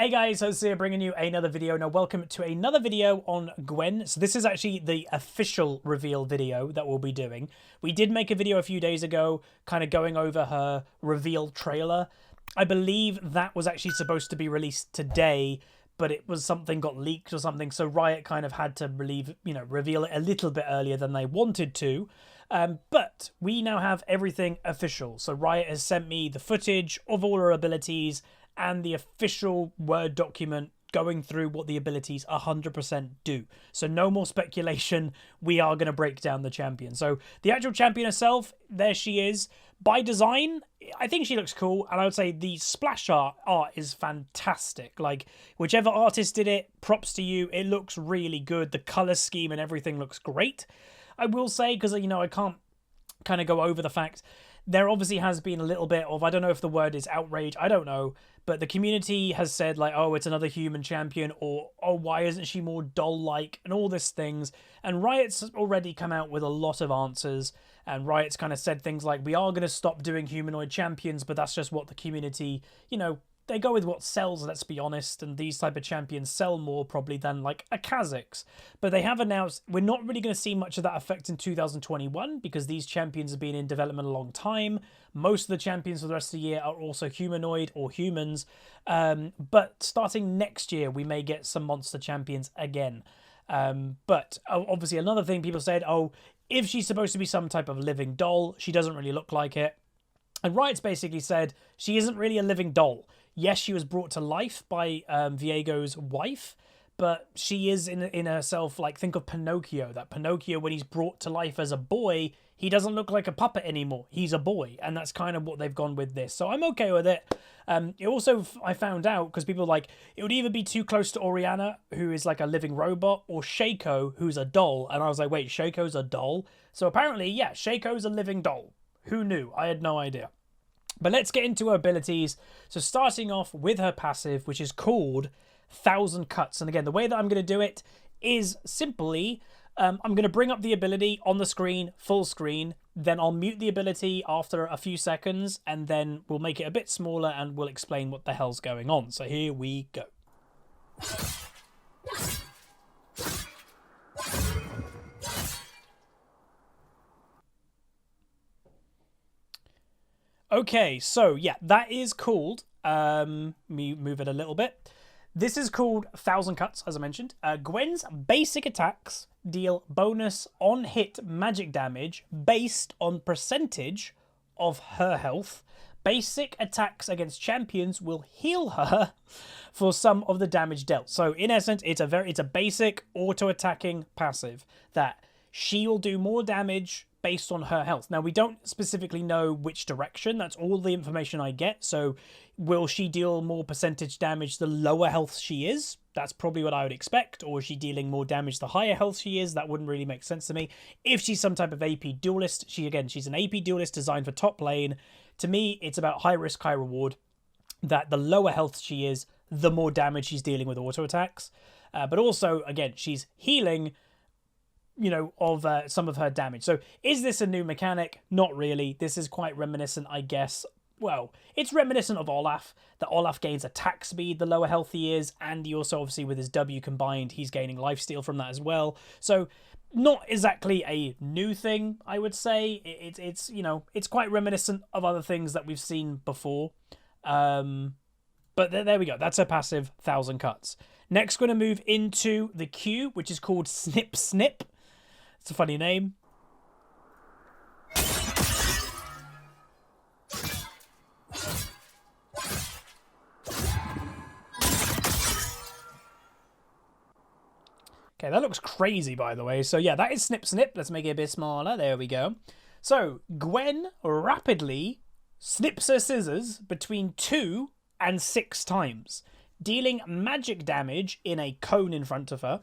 Hey guys, so here bringing you another video. Now welcome to another video on Gwen. So this is actually the official reveal video that we'll be doing. We did make a video a few days ago kind of going over her reveal trailer. I believe that was actually supposed to be released today, but it was something got leaked or something, so Riot kind of had to reveal it a little bit earlier than they wanted to. But we now have everything official. So Riot has sent me the footage of all her abilities and the official Word document going through what the abilities 100% do. So no more speculation. We are going to break down the champion. So the actual champion herself, there she is. By design, I think she looks cool. And I would say the splash art is fantastic. Like, whichever artist did it, props to you. It looks really good. The color scheme and everything looks great. I will say, because, you know, I can't kind of go over the fact there obviously has been a little bit of, I don't know if the word is outrage, I don't know, but the community has said like, oh, it's another human champion, or oh, why isn't she more doll-like, and all these things. And Riot's already come out with a lot of answers, and Riot's kind of said things like, we are going to stop doing humanoid champions, but that's just what the community, you know, they go with what sells, let's be honest, and these type of champions sell more probably than like a Kha'Zix. But they have announced we're not really going to see much of that effect in 2021 because these champions have been in development a long time. Most of the champions for the rest of the year are also humanoid or humans. But starting next year, we may get some monster champions again. But obviously another thing people said, oh, if she's supposed to be some type of living doll, she doesn't really look like it. And Riot's basically said she isn't really a living doll. Yes, she was brought to life by Viego's wife, but she is in herself, like, think of Pinocchio. That Pinocchio, when he's brought to life as a boy, he doesn't look like a puppet anymore. He's a boy, and that's kind of what they've gone with this. So I'm okay with it. It also, I found out, because people were like, it would either be too close to Orianna, who is like a living robot, or Shaco, who's a doll. And I was like, wait, Shaco's a doll? So apparently, yeah, Shaco's a living doll. Who knew? I had no idea. But let's get into her abilities. So starting off with her passive, which is called 1,000 Cuts. And again, the way that I'm going to do it is simply, I'm going to bring up the ability on the screen, full screen. Then I'll mute the ability after a few seconds, and then we'll make it a bit smaller and we'll explain what the hell's going on. So here we go. Okay, so yeah, that is called, me move it a little bit. This is called 1,000 Cuts, as I mentioned. Gwen's basic attacks deal bonus on hit magic damage based on percentage of her health. Basic attacks against champions will heal her for some of the damage dealt. So in essence, it's a basic auto-attacking passive that she will do more damage based on her health. Now, we don't specifically know which direction. That's all the information I get. So will she deal more percentage damage the lower health she is? That's probably what I would expect. Or is she dealing more damage the higher health she is? That wouldn't really make sense to me. If she's some type of AP duelist, she's an AP duelist designed for top lane. To me, it's about high risk, high reward. That the lower health she is, the more damage she's dealing with auto attacks. But also, again, she's healing, you know, of some of her damage. So is this a new mechanic? Not really. This is quite reminiscent, I guess. Well, it's reminiscent of Olaf, that Olaf gains attack speed the lower health he is, and he also, obviously, with his W combined, he's gaining lifesteal from that as well. So not exactly a new thing, I would say. It's you know, it's quite reminiscent of other things that we've seen before. But there we go. That's her passive, 1,000 Cuts. Next, going to move into the Q, which is called Snip Snip. It's a funny name. Okay, that looks crazy, by the way. So yeah, that is Snip Snip. Let's make it a bit smaller. There we go. So Gwen rapidly snips her scissors between 2 and 6 times, dealing magic damage in a cone in front of her.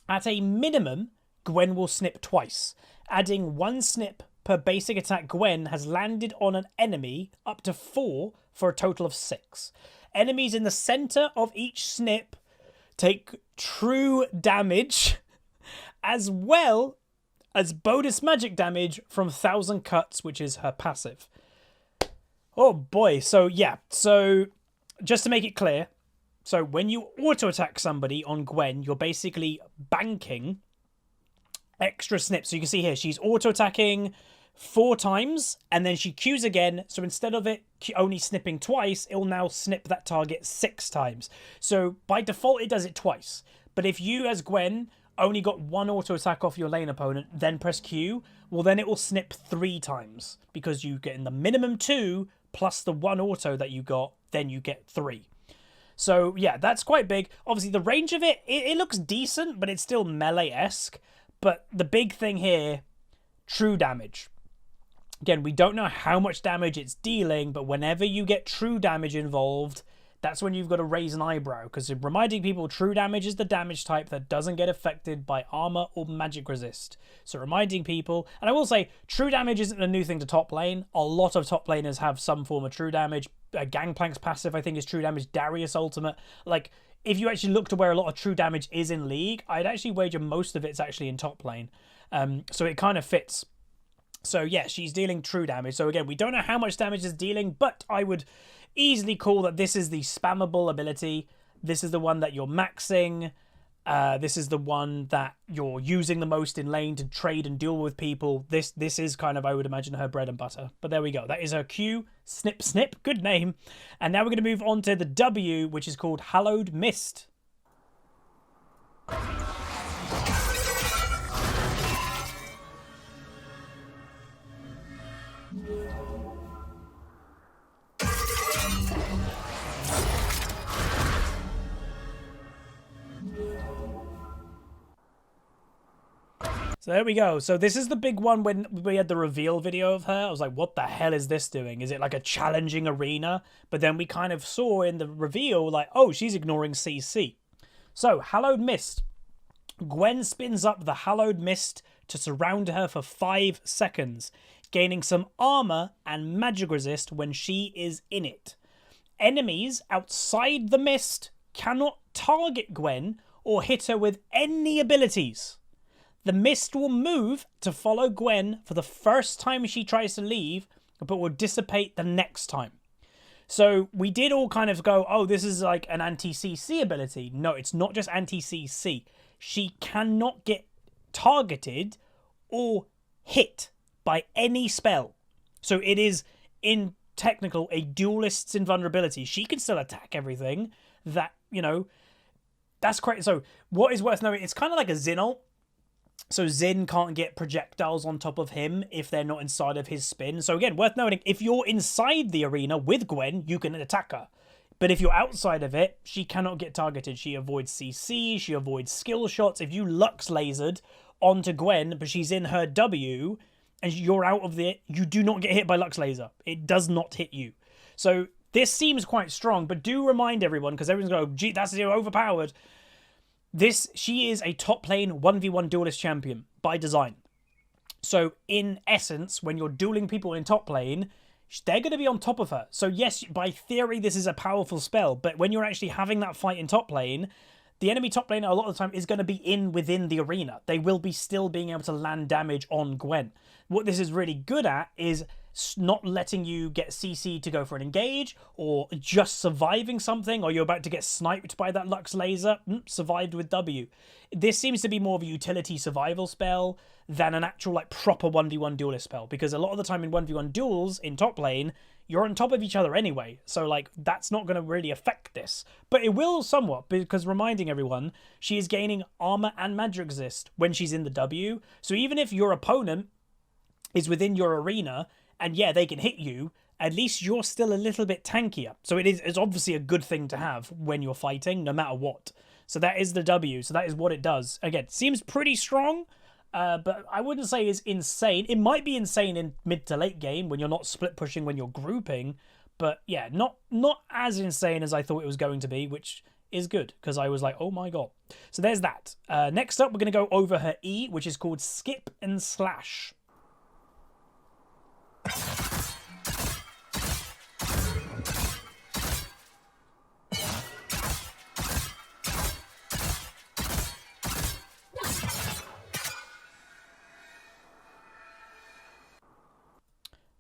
At a minimum, Gwen will snip twice. Adding 1 snip per basic attack Gwen has landed on an enemy, up to 4 for a total of 6. Enemies in the center of each snip take true damage, as well as bonus magic damage from 1,000 Cuts, which is her passive. Oh boy, so yeah, so just to make it clear, So when you auto-attack somebody on Gwen, you're basically banking extra snips. So you can see here, she's auto-attacking 4 times, and then she Qs again. So instead of it only snipping twice, it will now snip that target 6 times. So by default, it does it twice. But if you, as Gwen, only got 1 auto-attack off your lane opponent, then press Q, well, then it will snip 3 times. Because you get in the minimum 2, plus the 1 auto that you got, then you get 3. So, yeah, that's quite big. Obviously, the range of it looks decent, but it's still melee-esque. But the big thing here, true damage. Again, we don't know how much damage it's dealing, but whenever you get true damage involved, that's when you've got to raise an eyebrow. Because reminding people, true damage is the damage type that doesn't get affected by armor or magic resist. So reminding people, and I will say, true damage isn't a new thing to top lane. A lot of top laners have some form of true damage. Gangplank's passive, I think, is true damage. Darius ultimate. Like, if you actually look to where a lot of true damage is in League, I'd actually wager most of it's actually in top lane. So it kind of fits. So yeah, she's dealing true damage. So again, we don't know how much damage is dealing, but I would easily call that this is the spammable ability. This is the one that you're maxing. This is the one that you're using the most in lane to trade and deal with people. This is kind of, I would imagine, her bread and butter. But there we go. That is her Q. Snip, snip. Good name. And now we're going to move on to the W, which is called Hallowed Mist. So there we go. So this is the big one when we had the reveal video of her. I was like, what the hell is this doing? Is it like a challenging arena? But then we kind of saw in the reveal, like, oh, she's ignoring CC. So, Hallowed Mist. Gwen spins up the Hallowed Mist to surround her for 5 seconds, gaining some armor and magic resist when she is in it. Enemies outside the mist cannot target Gwen or hit her with any abilities. The mist will move to follow Gwen for the first time she tries to leave, but will dissipate the next time. So we did all kind of go, oh, this is like an anti-CC ability. No, it's not just anti-CC. She cannot get targeted or hit by any spell. So it is, in technical, a duelist's invulnerability. She can still attack everything. That, you know, that's crazy. So what is worth knowing, it's kind of like a Xin ult. So Xin can't get projectiles on top of him if they're not inside of his spin. So again, worth noting, if you're inside the arena with Gwen, you can attack her. But if you're outside of it, she cannot get targeted. She avoids CC, she avoids skill shots. If you Lux lasered onto Gwen, but she's in her W, and you're out of it, you do not get hit by Lux laser. It does not hit you. So this seems quite strong, but do remind everyone, because everyone's going, gee, that's overpowered. She is a top lane 1v1 duelist champion by design. So in essence, when you're dueling people in top lane, they're going to be on top of her. So yes, by theory, this is a powerful spell, but when you're actually having that fight in top lane, the enemy top laner a lot of the time is going to be within the arena. They will be still being able to land damage on Gwen. What this is really good at is not letting you get CC to go for an engage, or just surviving something, or you're about to get sniped by that Lux laser, survived with W. This seems to be more of a utility survival spell than an actual like proper 1v1 duelist spell, because a lot of the time in 1v1 duels in top lane, you're on top of each other anyway, so like that's not going to really affect this. But it will somewhat, because reminding everyone, she is gaining armor and magic resist when she's in the W, so even if your opponent is within your arena, and yeah, they can hit you, at least you're still a little bit tankier. So it's obviously a good thing to have when you're fighting, no matter what. So that is the W, so that is what it does. Again, seems pretty strong, but I wouldn't say it's insane. It might be insane in mid to late game when you're not split pushing, when you're grouping, but yeah, not as insane as I thought it was going to be, which is good, because I was like, oh my god. So there's that. Next up, we're going to go over her E, which is called Skip and Slash.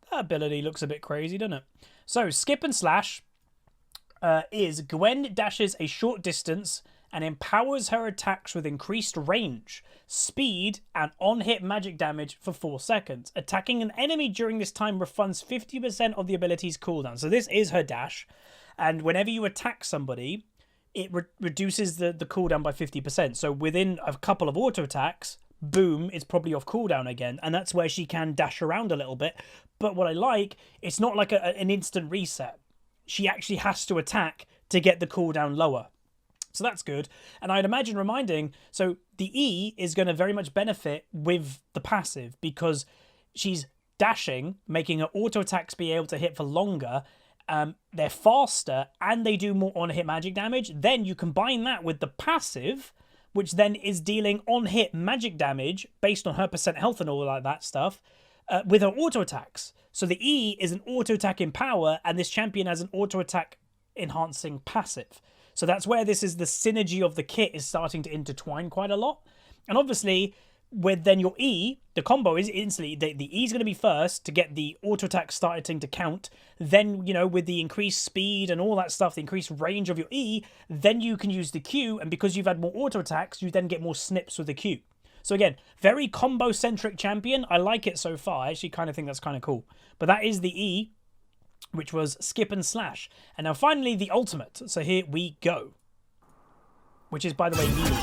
That ability looks a bit crazy, doesn't it? So, Skip and Slash. is Gwen dashes a short distance and empowers her attacks with increased range, speed, and on-hit magic damage for 4 seconds. Attacking an enemy during this time refunds 50% of the ability's cooldown. So this is her dash, and whenever you attack somebody, it reduces the cooldown by 50%. So within a couple of auto attacks, boom, it's probably off cooldown again, and that's where she can dash around a little bit. But what I like, it's not like an instant reset. She actually has to attack to get the cooldown lower. So that's good. And I'd imagine reminding, so the E is going to very much benefit with the passive because she's dashing, making her auto attacks be able to hit for longer. They're faster and they do more on-hit magic damage. Then you combine that with the passive, which then is dealing on-hit magic damage based on her percent health and all like that stuff, with her auto attacks. So the E is an auto attack in power, and this champion has an auto attack enhancing passive. So that's where this is the synergy of the kit is starting to intertwine quite a lot. And obviously, with then your E, the combo is instantly, the E is going to be first to get the auto attack starting to count. Then, you know, with the increased speed and all that stuff, the increased range of your E, then you can use the Q. And because you've had more auto attacks, you then get more snips with the Q. So again, very combo-centric champion. I like it so far. I actually kind of think that's kind of cool. But that is the E, which was skip and slash. And now finally the ultimate. So here we go. Which is, by the way, needle.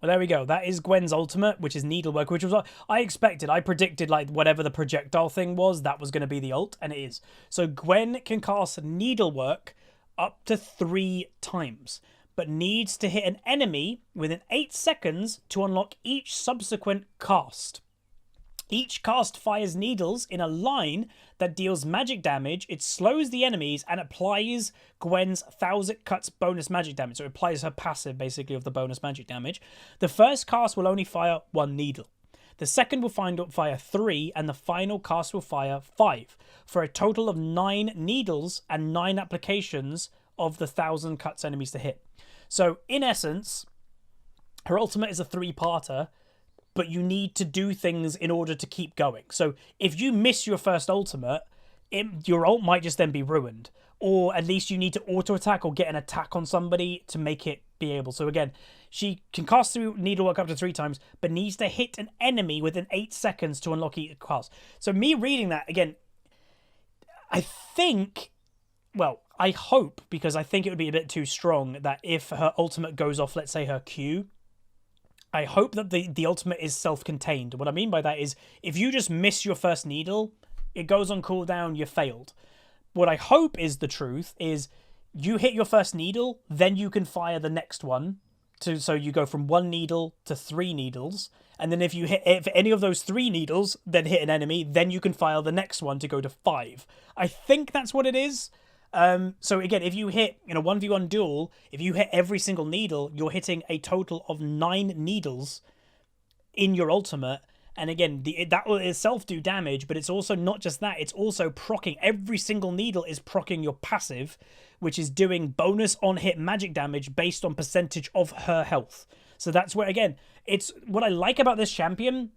Well, there we go. That is Gwen's ultimate, which is needlework, which was what I expected. I predicted, like, whatever the projectile thing was, that was going to be the ult, and it is. So Gwen can cast needlework up to 3 times, but needs to hit an enemy within 8 seconds to unlock each subsequent cast. Each cast fires needles in a line that deals magic damage. It slows the enemies and applies Gwen's 1000 cuts bonus magic damage. So it applies her passive, basically, of the bonus magic damage. The first cast will only fire 1 needle. The second will fire 3, and the final cast will fire 5, for a total of 9 needles and 9 applications of the 1000 cuts enemies to hit. So, in essence, her ultimate is a 3-parter, but you need to do things in order to keep going. So if you miss your first ultimate, your ult might just then be ruined. Or at least you need to auto-attack or get an attack on somebody to make it be able. So again, she can cast through needlework up to 3 times, but needs to hit an enemy within 8 seconds to unlock each cast. So me reading that, again, I think... Well, I hope, because I think it would be a bit too strong, that if her ultimate goes off, let's say her Q... I hope that the ultimate is self-contained. What I mean by that is, if you just miss your first needle, it goes on cooldown, you failed. What I hope is the truth is, you hit your first needle, then you can fire the next one. So you go from 1 needle to 3 needles. And then if any of those 3 needles then hit an enemy, then you can fire the next one to go to 5. I think that's what it is. So again, if you hit in a 1v1 duel, if you hit every single needle, you're hitting a total of 9 needles in your ultimate. And again, that will itself do damage, but it's also not just that, it's also proccing. Every single needle is proccing your passive, which is doing bonus on-hit magic damage based on percentage of her health. So that's where, again, it's what I like about this champion,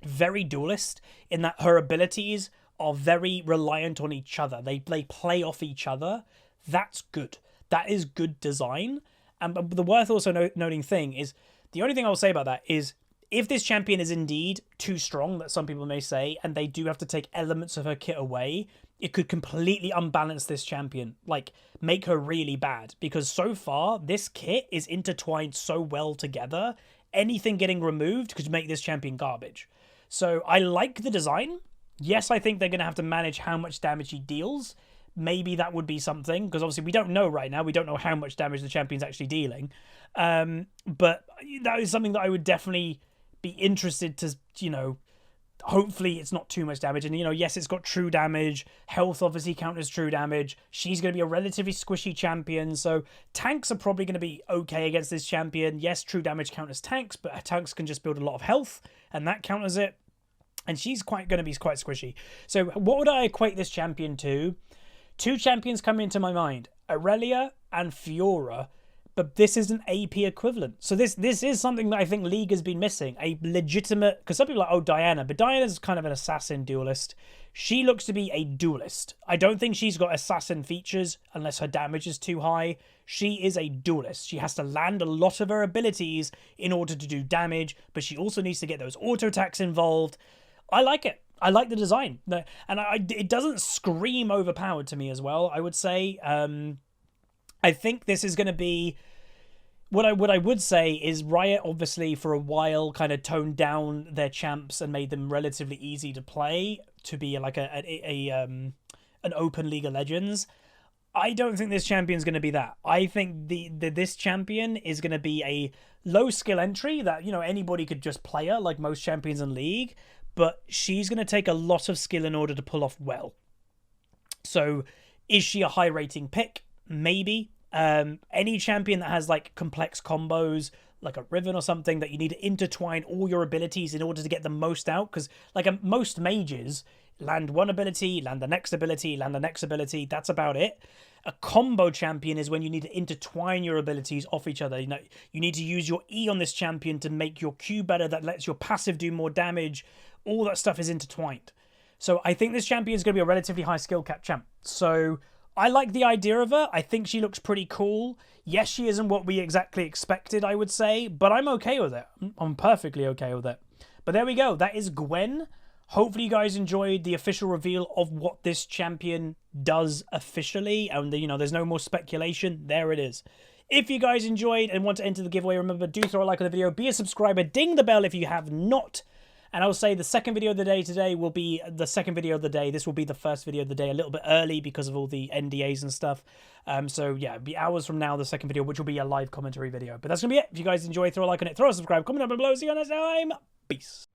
very Duellist, in that her abilities are very reliant on each other. They play off each other. That's good. That is good design. And the worth also noting thing is, the only thing I'll say about that is, if this champion is indeed too strong, that some people may say, and they do have to take elements of her kit away, it could completely unbalance this champion, like make her really bad. Because so far, this kit is intertwined so well together, anything getting removed could make this champion garbage. So I like the design. Yes, I think they're going to have to manage how much damage he deals. Maybe that would be something, because obviously we don't know right now. We don't know how much damage the champion's actually dealing. But that is something that I would definitely be interested to, you know, hopefully it's not too much damage. And, you know, yes, it's got true damage. Health obviously counts as true damage. She's going to be a relatively squishy champion. So tanks are probably going to be okay against this champion. Yes, true damage counts as tanks, but tanks can just build a lot of health, and that counters it. And she's going to be quite squishy. So what would I equate this champion to? 2 champions come into my mind. Aurelia and Fiora. but this is an AP equivalent. So this is something that I think League has been missing. A legitimate, because some people are like, oh, Diana, but Diana's kind of an assassin duelist. She looks to be a duelist. I don't think she's got assassin features unless her damage is too high. She is a duelist. She has to land a lot of her abilities in order to do damage, but she also needs to get those auto attacks involved. I like it. I like the design. And it doesn't scream overpowered to me as well, I would say. I think this is going to be... What I would say is Riot obviously for a while kind of toned down their champs and made them relatively easy to play to be like an open League of Legends. I don't think this champion's going to be that. I think this champion is going to be a low skill entry that, you know, anybody could just play her like most champions in League, but she's going to take a lot of skill in order to pull off well. So is she a high rating pick? Maybe. Any champion that has like complex combos, like a Riven or something, that you need to intertwine all your abilities in order to get the most out, because like most mages land one ability, land the next ability, land the next ability, that's about it. A combo champion is when you need to intertwine your abilities off each other. You know, you need to use your E on this champion to make your Q better, that lets your passive do more damage. All that stuff is intertwined. So I think this champion is going to be a relatively high skill cap champ. So I like the idea of her. I think she looks pretty cool. Yes, she isn't what we exactly expected, I would say, but I'm okay with it. I'm perfectly okay with it. But there we go. That is Gwen. Hopefully you guys enjoyed the official reveal of what this champion does officially. And, you know, there's no more speculation. There it is. If you guys enjoyed and want to enter the giveaway, remember, do throw a like on the video. Be a subscriber. Ding the bell if you have not. And I will say the second video of the day today will be the second video of the day. This will be the first video of the day a little bit early because of all the NDAs and stuff. So yeah, it'll be hours from now, the second video, which will be a live commentary video. But that's going to be it. If you guys enjoy, throw a like on it, throw a subscribe, comment down below. See you next time. Peace.